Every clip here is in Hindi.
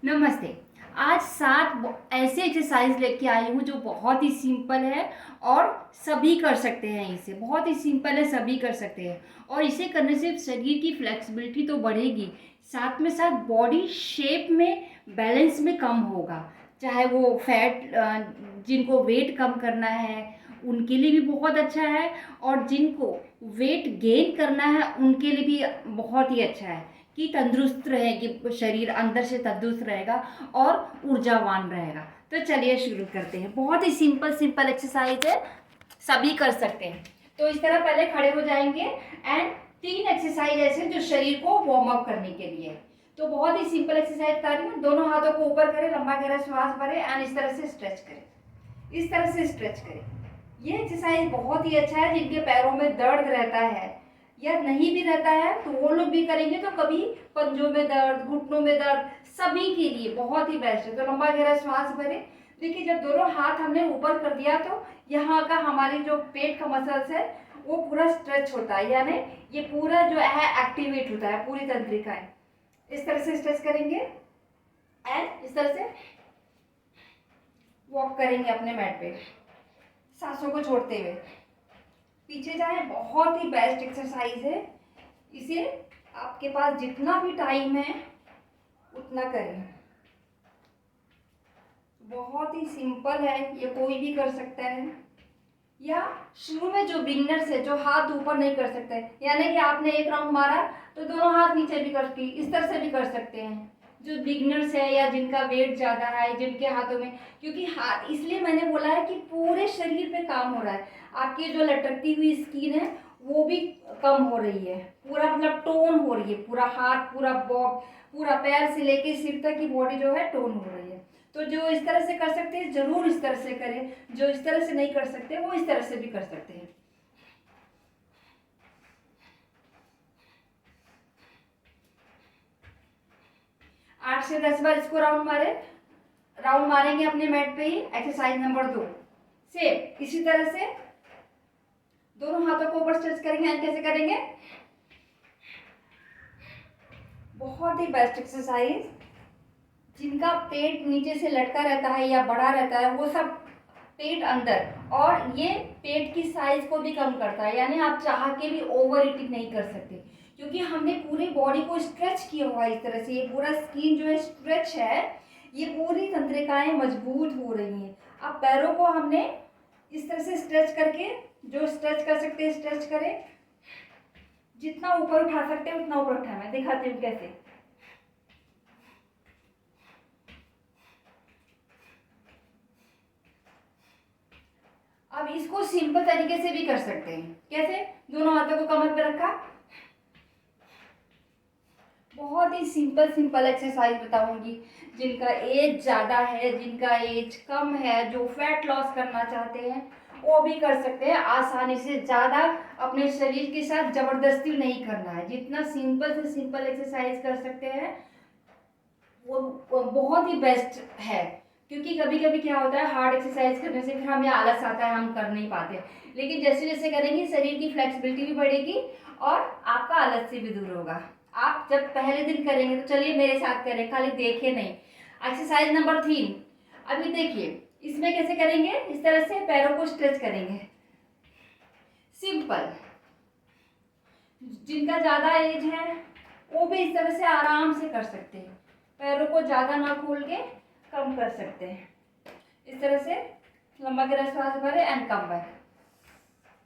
नमस्ते। आज 7 ऐसे एक्सरसाइज लेके आई हूँ जो बहुत ही सिंपल है और सभी कर सकते हैं। इसे बहुत ही सिंपल है, सभी कर सकते हैं और इसे करने से शरीर की फ्लेक्सिबिलिटी तो बढ़ेगी, साथ में साथ बॉडी शेप में, बैलेंस में कम होगा। चाहे वो फैट, जिनको वेट कम करना है उनके लिए भी बहुत अच्छा है और जिनको वेट गेन करना है उनके लिए भी बहुत ही अच्छा है कि तंदुरुस्त रहेगी, शरीर अंदर से तंदुरुस्त रहेगा और ऊर्जावान रहेगा। तो चलिए शुरू करते हैं। बहुत ही सिंपल सिंपल एक्सरसाइज है, सभी कर सकते हैं। तो इस तरह पहले खड़े हो जाएंगे एंड 3 एक्सरसाइज ऐसे जो शरीर को वार्म अप करने के लिए। तो बहुत ही सिंपल एक्सरसाइज बता रही हूँ। दोनों हाथों को ऊपर करें, लंबा गहरा श्वास भरें एंड इस तरह से स्ट्रेच करें, इस तरह से स्ट्रेच करें। ये एक्सरसाइज बहुत ही अच्छा है जिनके पैरों में दर्द रहता है या नहीं भी रहता है तो वो लोग भी करेंगे तो कभी पंजों में दर्द, घुटनों में दर्द, सभी के लिए बहुत ही बेस्ट है। तो लंबा गहरा श्वास भरें। देखिए, जब दोनों हाथ हमने ऊपर कर दिया तो यहाँ का हमारी जो पेट का मसल्स है वो पूरा स्ट्रेच होता है, यानी ये पूरा जो है एक्टिवेट होता है, पूरी तंत्रिकाएं। इस तरह से स्ट्रेच करेंगे एंड इस तरह से वॉक करेंगे अपने मैट पे, सांसों को छोड़ते हुए पीछे जाए। बहुत ही बेस्ट एक्सरसाइज है। इसे आपके पास जितना भी टाइम है उतना करें। बहुत ही सिंपल है, ये कोई भी कर सकता है। या शुरू में जो बिगिनर्स है, जो हाथ ऊपर नहीं कर सकते, यानी कि आपने एक राउंड मारा तो दोनों हाथ नीचे भी करती, इस तरह से भी कर सकते हैं। जो बिगिनर्स है या जिनका वेट ज़्यादा है, जिनके हाथों में, क्योंकि हाथ, इसलिए मैंने बोला है कि पूरे शरीर पे काम हो रहा है। आपकी जो लटकती हुई स्किन है वो भी कम हो रही है, पूरा मतलब टोन हो रही है। पूरा हाथ, पूरा बॉब, पूरा पैर से लेके सिर तक की बॉडी जो है टोन हो रही है। तो जो इस तरह से कर सकते हैं जरूर इस तरह से करें, जो इस तरह से नहीं कर सकते वो इस तरह से भी कर सकते हैं। 8 से 10 बार इसको राउंड मारे, राउंड मारेंगे अपने मैट पे ही। एक्सरसाइज नंबर 2 सेम इसी तरह से दोनों हाथों को ऊपर स्ट्रेच करेंगे एंड कैसे करेंगे। बहुत ही बेस्ट एक्सरसाइज। जिनका पेट नीचे से लटका रहता है या बड़ा रहता है वो सब पेट अंदर, और ये पेट की साइज को भी कम करता है, यानी आप चाह के भी ओवर ईटिंग नहीं कर सकते क्योंकि हमने पूरी बॉडी को स्ट्रेच किया हुआ है। इस तरह से ये पूरा स्किन जो है स्ट्रेच है, ये पूरी तंत्रिकाएं मजबूत हो रही हैं। अब पैरों को हमने इस तरह से स्ट्रेच करके, जो स्ट्रेच कर सकते हैं स्ट्रेच करें। जितना ऊपर उठा सकते हैं उतना ऊपर उठाना। मैं दिखाती हूँ कैसे। अब इसको सिंपल तरीके से भी कर सकते हैं। कैसे? दोनों हाथों को कमर पे रखा। बहुत ही सिंपल सिंपल एक्सरसाइज बताऊंगी। जिनका एज ज़्यादा है, जिनका एज कम है, जो फैट लॉस करना चाहते हैं वो भी कर सकते हैं आसानी से। ज़्यादा अपने शरीर के साथ जबरदस्ती नहीं करना है। जितना सिंपल से सिंपल एक्सरसाइज कर सकते हैं वो बहुत ही बेस्ट है। क्योंकि कभी कभी क्या होता है, हार्ड एक्सरसाइज करने से फिर हमें आलस आता है, हम कर नहीं पाते। लेकिन जैसे जैसे करेंगे शरीर की फ्लेक्सिबिलिटी भी बढ़ेगी और आपका आलस से भी दूर होगा। आप जब पहले दिन करेंगे तो चलिए मेरे साथ करें, खाली देखे नहीं। एक्सरसाइज नंबर 3 अभी देखिए। इसमें कैसे करेंगे, इस तरह से पैरों को स्ट्रेच करेंगे, सिंपल। जिनका ज़्यादा एज है वो भी इस तरह से आराम से कर सकते हैं। पैरों को ज़्यादा ना खोल के कम कर सकते हैं। इस तरह से लंबा गहरा श्वास भरे and come back,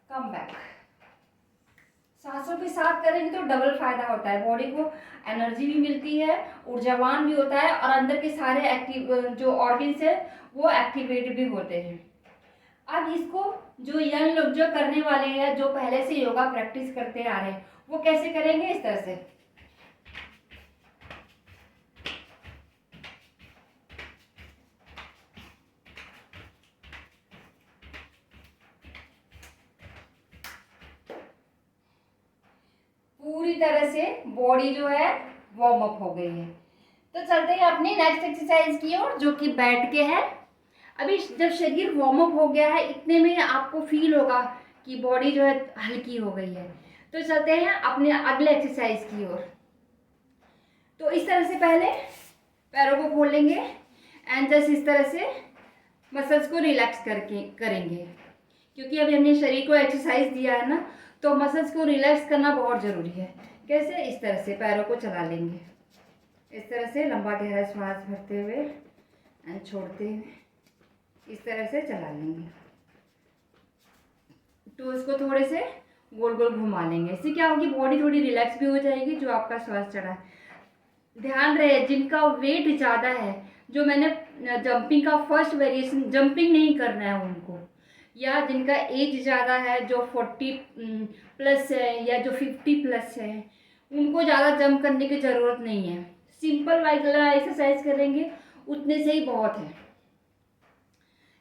come back. सांसों के साथ करेंगे तो डबल फायदा होता है। बॉडी को एनर्जी भी मिलती है, ऊर्जावान भी होता है और अंदर के सारे एक्टिव जो ऑर्गन्स है वो एक्टिवेट भी होते हैं। अब इसको जो यंग लोग जो करने वाले हैं, जो पहले से योगा प्रैक्टिस करते आ रहे हैं, वो कैसे करेंगे, इस तरह से। पूरी तरह से बॉडी जो है वार्म अप हो गई है। तो चलते हैं अपनी नेक्स्ट एक्सरसाइज की ओर, जो कि बैठ के है। अभी जब शरीर वार्म अप हो गया है इतने में आपको फील होगा कि बॉडी जो है हल्की हो गई है। तो चलते हैं अपने अगले एक्सरसाइज की ओर। तो इस तरह से पहले पैरों को खोल लेंगे एंड जस्ट इस तरह से मसल्स को रिलैक्स करके करेंगे, क्योंकि अभी हमने शरीर को एक्सरसाइज दिया है ना, तो मसल्स को रिलैक्स करना बहुत ज़रूरी है। कैसे? इस तरह से पैरों को चला लेंगे, इस तरह से लंबा गहरा श्वास भरते हुए एंड छोड़ते हुए इस तरह से चला लेंगे। टोस को थोड़े से गोल गोल घुमा लेंगे। इससे क्या होगी, बॉडी थोड़ी रिलैक्स भी हो जाएगी जो आपका श्वास चढ़ा है। ध्यान रहे जिनका वेट ज़्यादा है, जो मैंने जंपिंग का फर्स्ट वेरिएशन, जंपिंग नहीं करना है उनको, या जिनका एज ज़्यादा है, जो 40 प्लस है या जो 50 प्लस है, उनको ज़्यादा जंप करने की ज़रूरत नहीं है। सिंपल वाला एक्सरसाइज करेंगे उतने से ही बहुत है।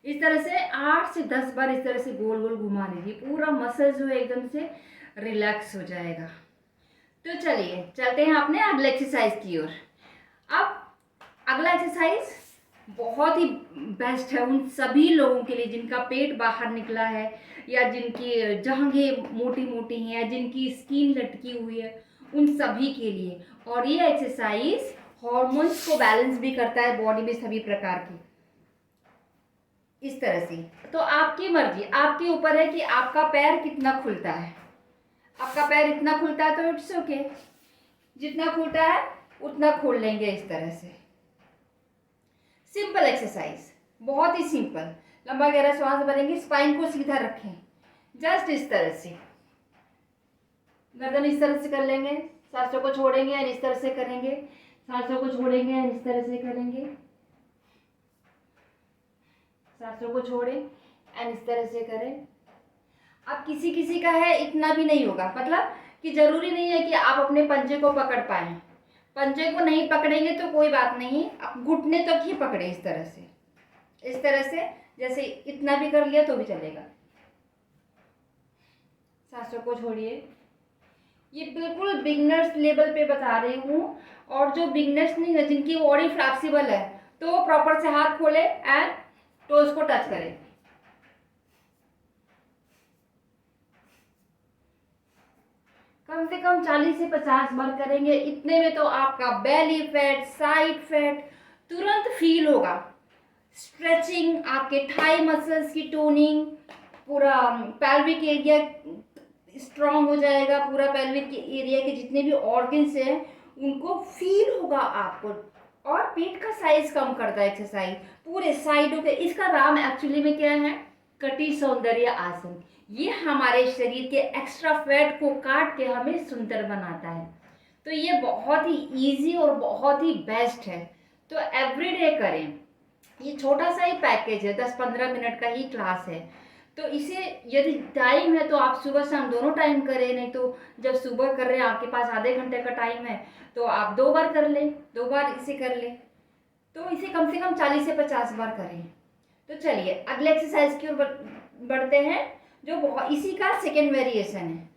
इस तरह से 8 से 10 बार इस तरह से गोल गोल घुमा लीजिए, पूरा मसल जो है एकदम से रिलैक्स हो जाएगा। तो चलिए चलते हैं अपने अगले एक्सरसाइज की ओर। अब अगला एक्सरसाइज बहुत ही बेस्ट है उन सभी लोगों के लिए जिनका पेट बाहर निकला है, या जिनकी जंघें मोटी मोटी हैं, या जिनकी स्किन लटकी हुई है, उन सभी के लिए। और ये एक्सरसाइज हॉर्मोन्स को बैलेंस भी करता है बॉडी में सभी प्रकार की, इस तरह से। तो आपकी मर्जी, आपके ऊपर है कि आपका पैर कितना खुलता है। आपका पैर इतना खुलता है तो इट्स ओके, जितना खुलता है उतना खोल लेंगे इस तरह से। सिंपल एक्सरसाइज, बहुत ही सिंपल। लंबा गहरा श्वास भरेंगे, स्पाइन को सीधा रखें, जस्ट इस तरह से। गर्दन इस तरह से कर लेंगे, सांसों को छोड़ेंगे और इस तरह से करेंगे, सांसों को छोड़ेंगे और इस तरह से करेंगे, सांसों को छोड़ें एंड इस तरह से करें। अब किसी किसी का है इतना भी नहीं होगा, मतलब कि जरूरी नहीं है कि आप अपने पंजे को पकड़ पाए। पंजे को नहीं पकड़ेंगे तो कोई बात नहीं, आप घुटने तक ही पकड़े इस तरह से, इस तरह से। जैसे इतना भी कर लिया तो भी चलेगा। सांसों को छोड़िए। ये बिल्कुल बिगनर्स लेवल पे बता रही हूँ, और जो बिगनर्स नहीं है, जिनकी बॉडी फ्लेक्सिबल है, तो वो प्रॉपर से हाथ खोले एंड टोज को टच करें। कम से कम 40 से 50 बार करेंगे। इतने में तो आपका बेली फैट, साइड फैट तुरंत फील होगा। स्ट्रेचिंग, आपके थाई मसल्स की टोनिंग, पूरा पेल्विक एरिया स्ट्रांग हो जाएगा। पूरा पेल्विक एरिया के जितने भी ऑर्गन्स हैं उनको फील होगा आपको। और पेट का साइज कम करता है एक्सरसाइज, पूरे साइडों के। इसका नाम एक्चुअली में क्या है? कटी सौंदर्य आसन। ये हमारे शरीर के एक्स्ट्रा फैट को काट के हमें सुंदर बनाता है। तो ये बहुत ही इजी और बहुत ही बेस्ट है, तो एवरीडे करें। ये छोटा सा ही पैकेज है, 10-15 मिनट का ही क्लास है। तो इसे यदि टाइम है तो आप सुबह शाम दोनों टाइम करें, नहीं तो जब सुबह कर रहे हैं आपके पास आधे घंटे का टाइम है तो आप 2 बार कर लें, 2 बार इसे कर लें। तो इसे कम से कम 40 से 50 बार करें। तो चलिए अगले एक्सरसाइज की ओर बढ़ते हैं, जो बहुत इसी का सेकेंड वेरिएशन है,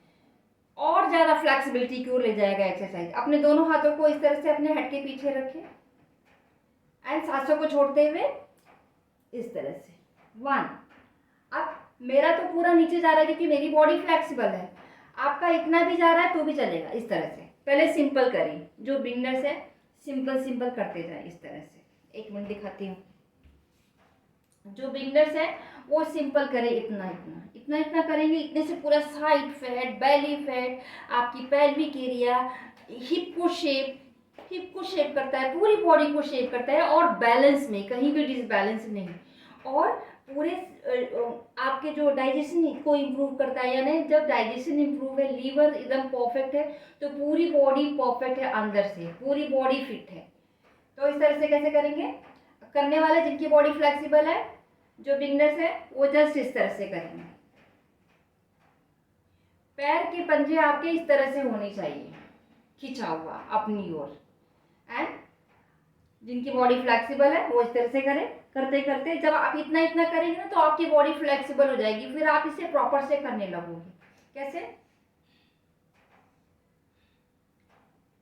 और ज़्यादा फ्लेक्सिबिलिटी की ओर ले जाएगा एक्सरसाइज। अपने दोनों हाथों को इस तरह से अपने हेड के पीछे रखें एंड सांसों को छोड़ते हुए इस तरह से 1। अब मेरा तो पूरा नीचे जा रहा है क्योंकि मेरी बॉडी फ्लेक्सिबल है। आपका इतना भी जा रहा है तो भी चलेगा इस तरह से। पहले सिंपल करिए, जो बिगनर्स है सिंपल सिंपल करते जाए इस तरह से। 1 मिनट दिखाती हूँ। जो बिगनर्स है वो सिंपल करें, इतना इतना इतना इतना करेंगे। इतने से पूरा साइड फैट, बेली फैट, आपकी पेल्विक एरिया, हिप को शेप करता है, पूरी बॉडी को शेप करता है, और बैलेंस में कहीं भी डिसबैलेंस नहीं। और पूरे आपके जो डाइजेशन को इम्प्रूव करता है, यानी जब डाइजेशन इम्प्रूव है, लीवर एकदम परफेक्ट है, तो पूरी बॉडी परफेक्ट है, अंदर से पूरी बॉडी फिट है। तो इस तरह से कैसे करेंगे? करने वाले जिनकी बॉडी फ्लेक्सिबल है, जो बिगनर्स है, वो जस्ट इस तरह से करेंगे। पैर के पंजे आपके इस तरह से होने चाहिए, खिंचा हुआ अपनी ओर। एंड जिनकी बॉडी फ्लेक्सिबल है वो इस तरह से करें। करते करते जब आप इतना इतना करेंगे ना तो आपकी बॉडी फ्लेक्सिबल हो जाएगी, फिर आप इसे प्रॉपर से करने लगोगे। कैसे?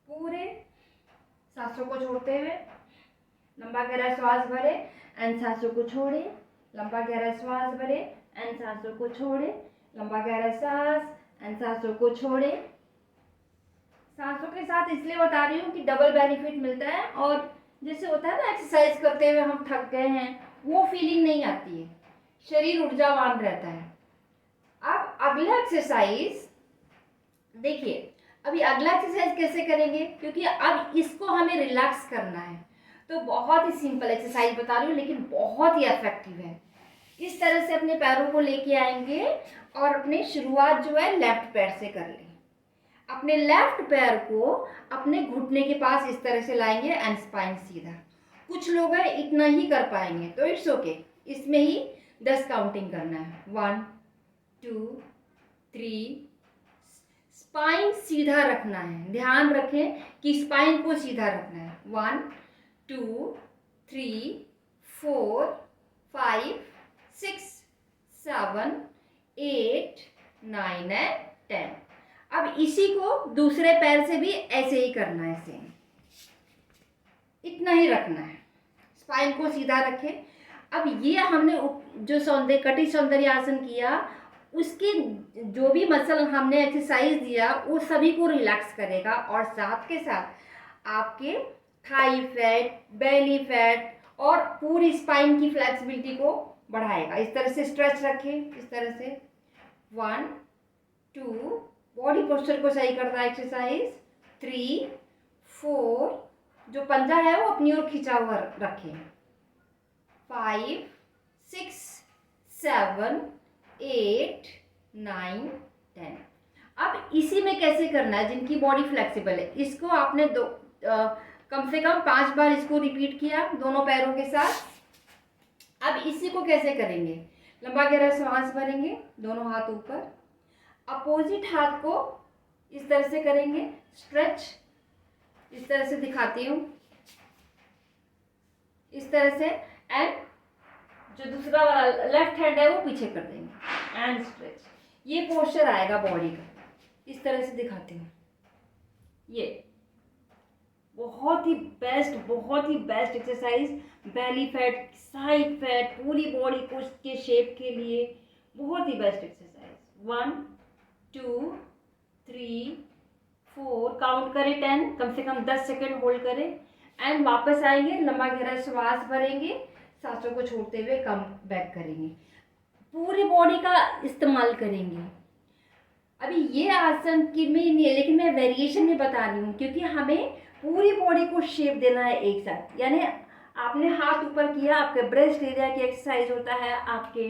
पूरे सांसों को छोड़ते हुए लंबा गहरा श्वास भरे एंड सांसों को छोड़े, लंबा गहरा श्वास भरे एंड सांसों को छोड़े, लंबा गहरा सांस एंड सांसों को छोड़े। सांसों के साथ इसलिए बता रही हूँ कि डबल बेनिफिट मिलता है, और जैसे होता है ना एक्सरसाइज करते हुए हम थक गए हैं, वो फीलिंग नहीं आती है, शरीर ऊर्जावान रहता है। अब अगला एक्सरसाइज देखिए, अभी अगला एक्सरसाइज कैसे करेंगे, क्योंकि अब इसको हमें रिलैक्स करना है, तो बहुत ही सिंपल एक्सरसाइज बता रही हूँ लेकिन बहुत ही इफेक्टिव है। इस तरह से अपने पैरों को लेके आएंगे और अपने शुरुआत जो है लेफ्ट पैर से कर लें। अपने लेफ्ट पैर को अपने घुटने के पास इस तरह से लाएंगे एंड स्पाइन सीधा। कुछ लोग हैं इतना ही कर पाएंगे तो इट्स ओके, इसमें ही 10 काउंटिंग करना है। 1 2 3। स्पाइन सीधा रखना है, ध्यान रखें कि स्पाइन को सीधा रखना है। 1 2 3 4 5 6 7 8 9 एंड 10। अब इसी को दूसरे पैर से भी ऐसे ही करना है, सेम इतना ही रखना है, स्पाइन को सीधा रखें। अब ये हमने जो कटी सौंदर्य आसन किया, उसके जो भी मसल हमने एक्सरसाइज दिया वो सभी को रिलैक्स करेगा और साथ के साथ आपके थाई फैट, बेली फैट और पूरी स्पाइन की फ्लेक्सिबिलिटी को बढ़ाएगा। इस तरह से स्ट्रेच रखें, इस तरह से 1 2, बॉडी पोस्चर को सही करना है एक्सरसाइज। 3 4, जो पंजा है वो अपनी ओर खिंचा हुआ रखें। 5 6 7 8 9 10। अब इसी में कैसे करना है, जिनकी बॉडी फ्लेक्सिबल है, इसको आपने कम से कम 5 बार इसको रिपीट किया दोनों पैरों के साथ। अब इसी को कैसे करेंगे, लंबा गहरा सांस भरेंगे, दोनों हाथ ऊपर, अपोजिट हाथ को इस तरह से करेंगे स्ट्रेच, इस तरह से दिखाती हूँ, इस तरह से, एंड जो दूसरा वाला लेफ्ट हैंड है वो पीछे कर देंगे एंड स्ट्रेच। ये पोस्चर आएगा बॉडी का, इस तरह से दिखाती हूँ। ये बहुत ही best exercise, belly fat, side fat, पूरी बॉडी को के शेप के लिए बहुत ही बेस्ट एक्सरसाइज। 1 2 3 4, काउंट करें 10, कम से कम 10 सेकेंड होल्ड करें एंड वापस आएंगे, लंबा गहरा श्वास भरेंगे, सांसों को छोड़ते हुए कम बैक करेंगे, पूरी बॉडी का इस्तेमाल करेंगे। अभी ये आसन की में नहीं है लेकिन मैं वेरिएशन में बता रही हूँ, क्योंकि हमें पूरी बॉडी को शेप देना है एक साथ। यानी आपने हाथ ऊपर किया, आपके ब्रेस्ट एरिया की एक्सरसाइज होता है, आपके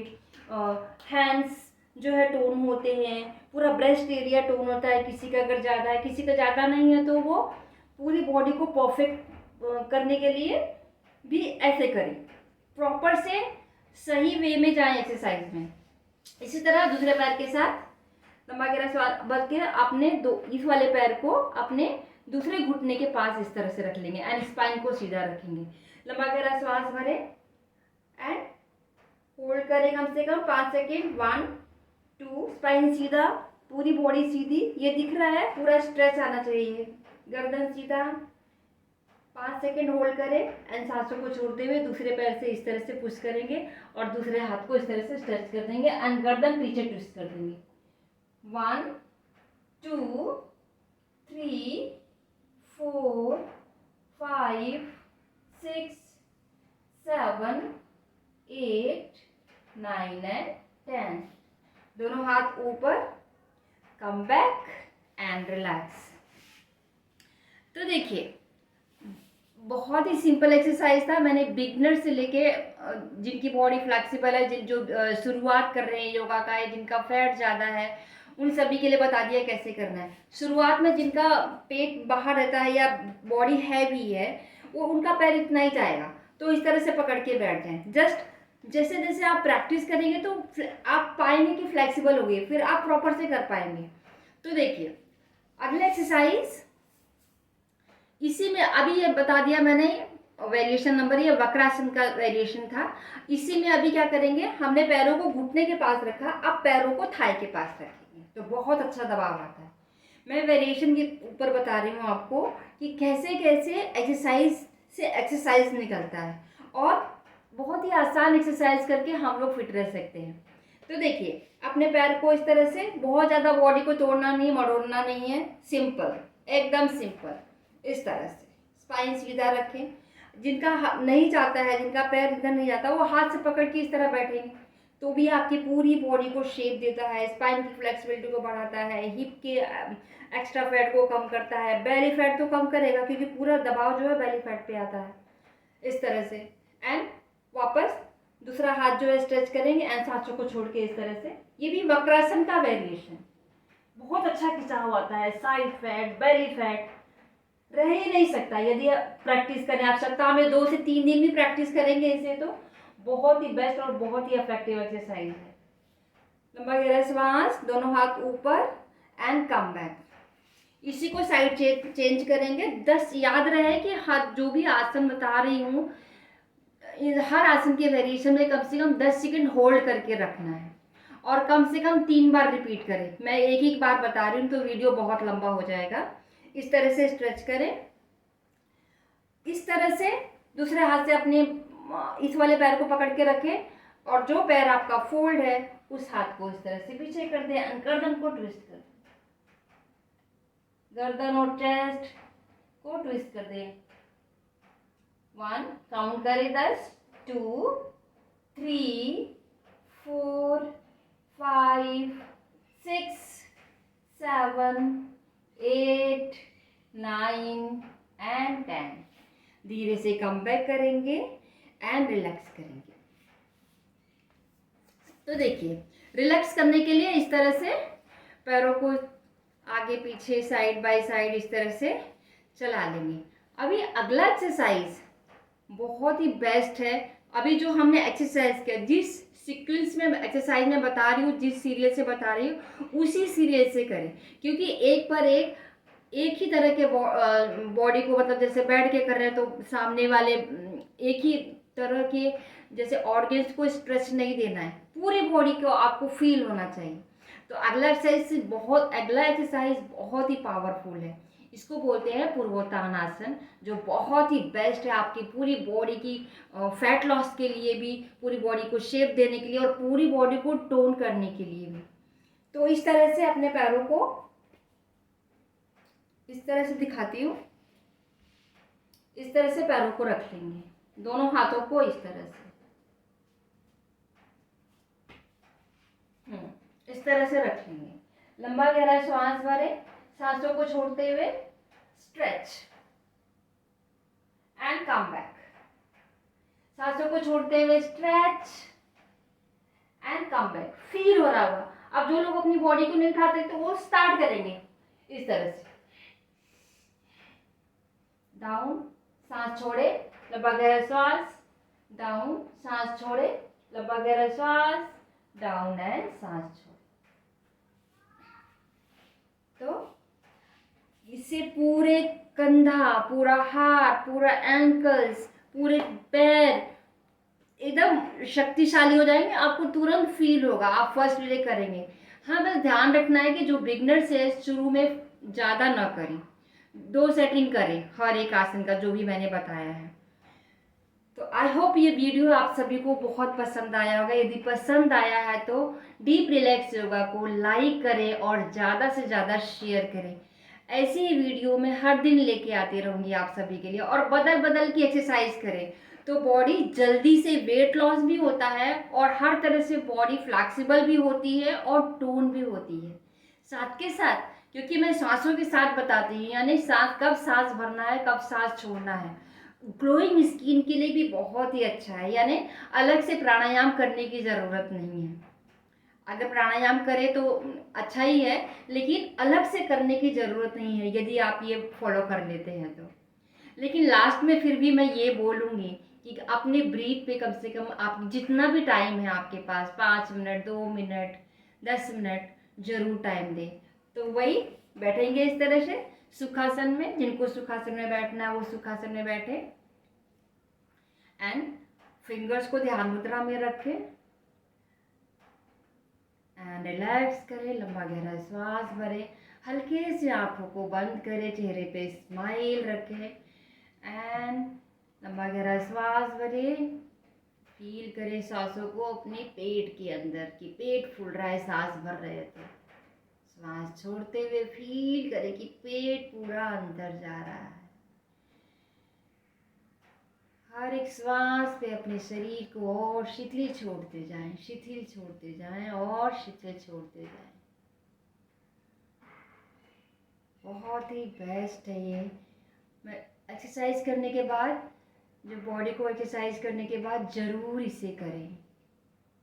हैंड्स जो है टोन होते हैं, पूरा ब्रेस्ट एरिया टोन होता है, किसी का अगर ज़्यादा है, किसी का ज़्यादा नहीं है, तो वो पूरी बॉडी को परफेक्ट करने के लिए भी ऐसे करें, प्रॉपर से सही वे में जाएं एक्सरसाइज में। इसी तरह दूसरे पैर के साथ लंबा गहरा श्वास भर के अपने इस वाले पैर को अपने दूसरे घुटने के पास इस तरह से रख लेंगे एंड स्पाइन को सीधा रखेंगे, लंबा गहरा श्वास भरे एंड होल्ड करें कम से कम 5 सेकेंड। 1 2, स्पाइन सीधा, पूरी बॉडी सीधी, ये दिख रहा है, पूरा स्ट्रेच आना चाहिए, गर्दन सीधा। 5 सेकेंड होल्ड करें एंड सांसों को छोड़ते हुए दूसरे पैर से इस तरह से पुश करेंगे और दूसरे हाथ को इस तरह से स्ट्रेच कर देंगे एंड गर्दन पीछे ट्विस्ट कर देंगे। 1 2 3 4 5 6 7 8 9 एंड 10। दोनों हाथ ऊपर, कम बैक एंड रिलैक्स। तो देखिए बहुत ही सिंपल एक्सरसाइज था, मैंने बिगनर से लेके जिनकी बॉडी फ्लेक्सिबल है, जिन जो शुरुआत कर रहे हैं योगा का है, जिनका फैट ज़्यादा है, उन सभी के लिए बता दिया कैसे करना है। शुरुआत में जिनका पेट बाहर रहता है या बॉडी हैवी है, वो उनका पैर इतना ही जाएगा, तो इस तरह से पकड़ के बैठ जाएं। जस्ट जैसे जैसे आप प्रैक्टिस करेंगे तो आप पाएंगे कि फ्लेक्सिबल हो गई, फिर आप प्रॉपर से कर पाएंगे। तो देखिए अगला एक्सरसाइज, इसी में अभी ये बता दिया मैंने, वेरिएशन नंबर, ये वक्रासन का वेरिएशन था। इसी में अभी क्या करेंगे, हमने पैरों को घुटने के पास रखा, अब पैरों को थाई के पास रखेंगे तो बहुत अच्छा दबाव आता है। मैं वेरिएशन के ऊपर बता रही हूँ आपको कि कैसे कैसे एक्सरसाइज से एक्सरसाइज निकलता है और बहुत ही आसान एक्सरसाइज करके हम लोग फिट रह सकते हैं। तो देखिए अपने पैर को इस तरह से, बहुत ज़्यादा बॉडी को तोड़ना नहीं, मरोड़ना नहीं है, सिंपल, एकदम सिंपल, इस तरह से स्पाइन सीधा रखें। जिनका नहीं जाता है, जिनका पैर इधर नहीं जाता, वो हाथ से पकड़ के इस तरह बैठेंगे तो भी आपकी पूरी बॉडी को शेप देता है, स्पाइन की फ्लेक्सिबिलिटी को बढ़ाता है, हिप के एक्स्ट्रा फैट को कम करता है, बेली फैट तो कम करेगा क्योंकि पूरा दबाव जो है बेली फैट पे आता है इस तरह से। एंड वापस दूसरा हाथ जो है स्ट्रेच करेंगे एंड सांसों को छोड़ के इस तरह से। ये भी वक्रासन का वेरिएशन बहुत अच्छा खिंचाव आता है, साइड फैट बेली फैट रह ही नहीं सकता यदि आप प्रैक्टिस करें। आप सप्ताह में 2 से 3 दिन भी प्रैक्टिस करेंगे इसे तो बहुत ही बेस्ट और बहुत ही इफेक्टिव एक्सरसाइज है। लंबा गहरा श्वास, दोनों हाथ ऊपर एंड कम बैक। इसी को साइड चेंज करेंगे। 10 याद रहे कि हर जो भी आसन बता रही हूँ, हर आसन के वेरिएशन में कम से कम 10 सेकंड होल्ड करके रखना है और कम से कम 3 बार रिपीट करें। मैं एक एक बार बता रही हूँ तो वीडियो बहुत लंबा हो जाएगा। इस तरह से स्ट्रेच करें, इस तरह से दूसरे हाथ से अपने इस वाले पैर को पकड़ के रखें और जो पैर आपका फोल्ड है उस हाथ को इस तरह से पीछे कर दें, गर्दन को ट्विस्ट कर दें, गर्दन और चेस्ट को ट्विस्ट कर दें। 1 काउंट करें, 10 2 3 4 5 6 7 8 9 एंड 10। धीरे से कम बैक करेंगे एंड रिलैक्स करेंगे। तो देखिए, रिलैक्स करने के लिए इस तरह से पैरों को आगे पीछे साइड बाय साइड इस तरह से चला लेंगे। अभी अगला एक्सरसाइज बहुत ही बेस्ट है। अभी जो हमने एक्सरसाइज किया, जिस सीक्वेंस में एक्सरसाइज में बता रही हूँ, जिस सीरियल से बता रही हूँ उसी सीरियल से करें, क्योंकि एक पर एक ही तरह के बॉडी को, मतलब जैसे बैठ के कर रहे हैं तो सामने वाले एक ही तरह के जैसे ऑर्गन्स को स्ट्रेच नहीं देना है, पूरी बॉडी को आपको फील होना चाहिए। तो अगला एक्सरसाइज बहुत ही पावरफुल है। इसको बोलते हैं पूर्वोत्थानासन, जो बहुत ही बेस्ट है आपकी पूरी बॉडी की फैट लॉस के लिए भी, पूरी बॉडी को शेप देने के लिए और पूरी बॉडी को टोन करने के लिए भी। तो इस तरह से अपने पैरों को इस तरह से दिखाती हूँ, इस तरह से पैरों को रख लेंगे, दोनों हाथों को इस तरह से, इस तरह से रख लेंगे। लंबा गहरा श्वास भरें, सांसों को छोड़ते हुए स्ट्रेच एंड कम बैक, सांसों को छोड़ते हुए stretch and come back. Feel हो रहा होगा। अब जो लोग अपनी बॉडी को नहीं उठाते तो वो स्टार्ट करेंगे इस तरह से, डाउन, सांस छोड़े, लंबा गहरा श्वास, डाउन, सांस छोड़े, लंबा गहरा श्वास, डाउन एंड सांस छोड़े। तो इससे पूरे कंधा, पूरा हाथ, पूरा एंकल्स, पूरे पैर एकदम शक्तिशाली हो जाएंगे। आपको तुरंत फील होगा, आप फर्स्ट डे करेंगे। हाँ, बस ध्यान रखना है कि जो बिगनर्स है शुरू में ज़्यादा ना करें, 2 सेटिंग करें हर एक आसन का जो भी मैंने बताया है। तो आई होप ये वीडियो आप सभी को बहुत पसंद आया होगा। यदि पसंद आया है तो डीप रिलैक्स योगा को लाइक करें और ज़्यादा से ज़्यादा शेयर करें। ऐसे ही वीडियो मैं हर दिन लेके आती रहूँगी आप सभी के लिए, और बदल बदल की एक्सरसाइज करें तो बॉडी जल्दी से वेट लॉस भी होता है और हर तरह से बॉडी फ्लैक्सिबल भी होती है और टोन भी होती है। साथ के साथ, क्योंकि मैं सांसों के साथ बताती हूँ, यानी सांस कब सांस भरना है, कब सांस छोड़ना है, ग्लोइंग स्किन के लिए भी बहुत ही अच्छा है। यानी अलग से प्राणायाम करने की ज़रूरत नहीं है। अगर प्राणायाम करें तो अच्छा ही है, लेकिन अलग से करने की ज़रूरत नहीं है यदि आप ये फॉलो कर लेते हैं तो। लेकिन लास्ट में फिर भी मैं ये बोलूँगी कि अपने ब्रीथ पे कम से कम आप जितना भी टाइम है आपके पास, 5 मिनट, 2 मिनट, 10 मिनट ज़रूर टाइम दें। तो वही बैठेंगे इस तरह से सुखासन में, जिनको सुखासन में बैठना है वो सुखासन में बैठे एंड फिंगर्स को ध्यान मुद्रा में रखें एंड रिलैक्स करें। लंबा गहरा श्वास भरें, हल्के से आंखों को बंद करें, चेहरे पे स्माइल रखें एंड लंबा गहरा श्वास भरें। फील करें सांसों को अपने पेट के अंदर, कि पेट फूल रहा है सांस भर रहे हैं तो। श्वास छोड़ते हुए फील करें कि पेट पूरा अंदर जा रहा है। हर एक श्वास पे अपने शरीर को और शिथिल छोड़ते जाएं, शिथिल छोड़ते जाएं और शिथिल छोड़ते जाएं। बहुत ही बेस्ट है ये। मैं एक्सरसाइज करने के बाद, जो बॉडी को एक्सरसाइज करने के बाद ज़रूर इसे करें।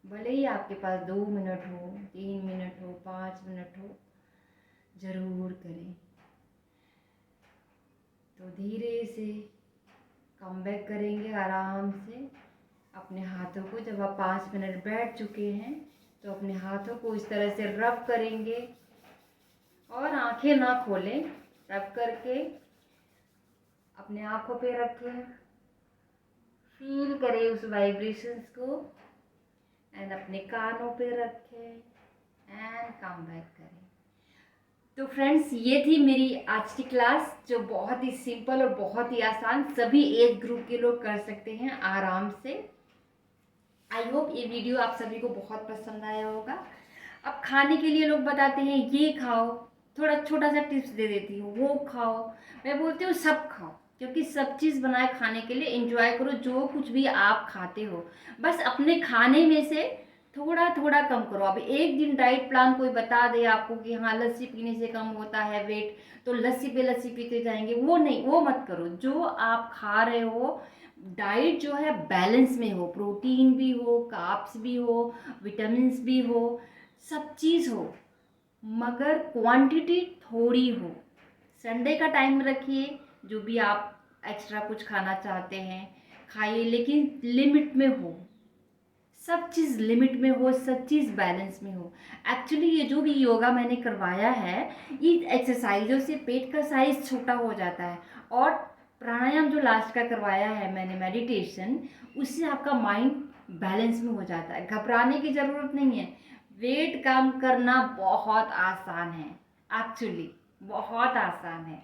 भले ही आपके पास 2 मिनट हो, 3 मिनट हो, 5 मिनट हो, ज़रूर करें। तो धीरे से कम बैक करेंगे आराम से। अपने हाथों को, जब आप 5 मिनट बैठ चुके हैं तो अपने हाथों को इस तरह से रब करेंगे और आंखें ना खोलें। रब करके अपने आंखों पे रखें, फील करें उस वाइब्रेशंस को एंड अपने कानों पे रखें एंड कम बैक करें। तो फ्रेंड्स, ये थी मेरी आज की क्लास, जो बहुत ही सिंपल और बहुत ही आसान, सभी एज ग्रुप के लोग कर सकते हैं आराम से। आई होप ये वीडियो आप सभी को बहुत पसंद आया होगा। अब खाने के लिए लोग बताते हैं ये खाओ, थोड़ा छोटा सा टिप्स दे देती हूँ, वो खाओ। मैं बोलती हूँ सब खाओ, क्योंकि सब चीज़ बनाए खाने के लिए। एंजॉय करो जो कुछ भी आप खाते हो, बस अपने खाने में से थोड़ा थोड़ा कम करो। अब एक दिन डाइट प्लान कोई बता दे आपको कि हाँ लस्सी पीने से कम होता है वेट, तो लस्सी पे लस्सी पीते जाएंगे, वो नहीं, वो मत करो। जो आप खा रहे हो, डाइट जो है बैलेंस में हो, प्रोटीन भी हो, कार्ब्स भी हो, विटामिन्स भी हो, सब चीज़ हो, मगर क्वांटिटी थोड़ी हो। संडे का टाइम रखिए, जो भी आप एक्स्ट्रा कुछ खाना चाहते हैं खाइए, लेकिन लिमिट में हो। सब चीज़ लिमिट में हो, सब चीज़ बैलेंस में हो। एक्चुअली ये जो भी योगा मैंने करवाया है, ये एक्सरसाइजों से पेट का साइज छोटा हो जाता है। और प्राणायाम जो लास्ट का करवाया है मैंने, मेडिटेशन, उससे आपका माइंड बैलेंस में हो जाता है। घबराने की ज़रूरत नहीं है। वेट कम करना बहुत आसान है, एक्चुअली बहुत आसान है।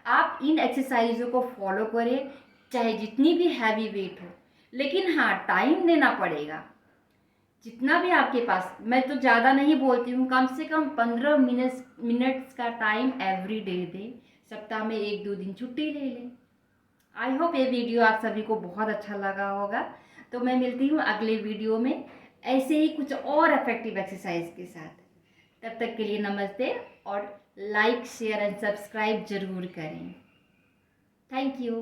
आप इन एक्सरसाइजों को फॉलो करें, चाहे जितनी भी हैवी वेट हो, लेकिन हाँ टाइम देना पड़ेगा। जितना भी आपके पास, मैं तो ज़्यादा नहीं बोलती हूँ, कम से कम 15 मिनट्स का टाइम एवरी डे दें। सप्ताह में 1-2 दिन छुट्टी ले लें। आई होप ये वीडियो आप सभी को बहुत अच्छा लगा होगा। तो मैं मिलती हूँ अगले वीडियो में ऐसे ही कुछ और इफेक्टिव एक्सरसाइज के साथ। तब तक के लिए नमस्ते, और लाइक शेयर एंड सब्सक्राइब जरूर करें। Thank you.